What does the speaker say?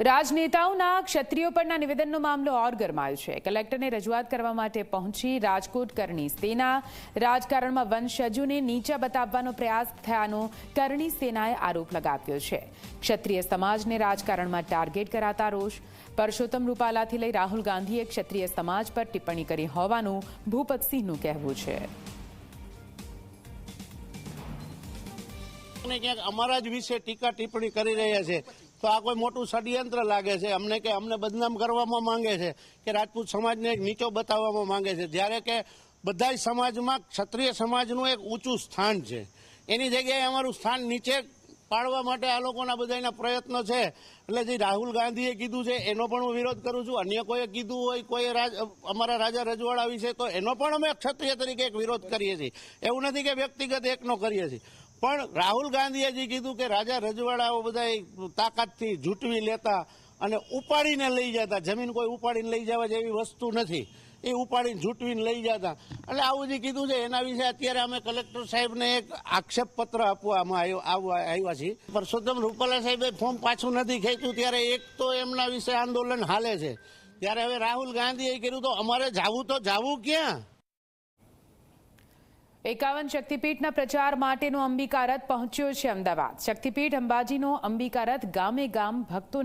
રાજનેતાઓના ક્ષત્રિયો પરના નિવેદનનો મામલો ઓર ગરમાયો છે। કલેક્ટરને રજૂઆત કરવા માટે પહોંચી રાજકોટ કરણી સેના। રાજકારણમાં વંશજોને નીચા બતાવવાનો પ્રયાસ થયાનો કરણી સેનાએ આરોપ લગાવ્યો છે। ક્ષત્રિય સમાજને રાજકારણમાં ટાર્ગેટ કરાતા રોષ। પરસોત્તમ રૂપાલાથી લઈ રાહુલ ગાંધીએ ક્ષત્રિય સમાજ પર ટિપ્પણી કરી હોવાનું ભૂપતસિંહનું કહેવું છે। અમારા જ વિશે ટીકા ટિપ્પણી કરી રહ્યા છે તો આ કોઈ મોટું ષડયંત્ર લાગે છે અમને બદનામ કરવામાં માંગે છે કે રાજપૂત સમાજને એક નીચો બતાવવામાં માંગે છે, જ્યારે કે બધા સમાજમાં ક્ષત્રિય સમાજનું એક ઊંચું સ્થાન છે। એની જગ્યાએ અમારું સ્થાન નીચે પાડવા માટે આ લોકોના બધાના પ્રયત્નો છે। એટલે જે રાહુલ ગાંધીએ કીધું છે એનો પણ હું વિરોધ કરું છું। અન્ય કોઈએ કીધું હોય કોઈ અમારા રાજા રજવાડા વિશે તો એનો પણ અમે ક્ષત્રિય તરીકે એક વિરોધ કરીએ છીએ। એવું નથી કે વ્યક્તિગત એકનો કરીએ છીએ, પણ રાહુલ ગાંધીએ જે કીધું કે રાજા રજવાડાઓ બધા તાકાતથી ઝૂંટવી લેતા અને ઉપાડીને લઈ જતા, જમીન કોઈ ઉપાડીને લઈ જવા જેવી વસ્તુ નથી, એ ઉપાડીને ઝૂંટવીને લઈ જતા, એટલે આવું જે કીધું છે એના વિશે અત્યારે અમે કલેક્ટર સાહેબને એક આક્ષેપ પત્ર આપવામાં આવ્યા છીએ। પરસોત્તમ રૂપાલા સાહેબે ફોર્મ પાછું નથી ખેંચ્યું ત્યારે એક તો એમના વિશે આંદોલન હાલે છે, ત્યારે હવે રાહુલ ગાંધીએ કર્યું તો અમારે જાવું ક્યાં? 51 શક્તિપીઠના પ્રચાર માટેનો અંબિકા રથ પહોંચ્યો છે અમદાવાદ। શક્તિપીઠ અંબાજીનો અંબિકા રથ ગામે ગામ ભક્તો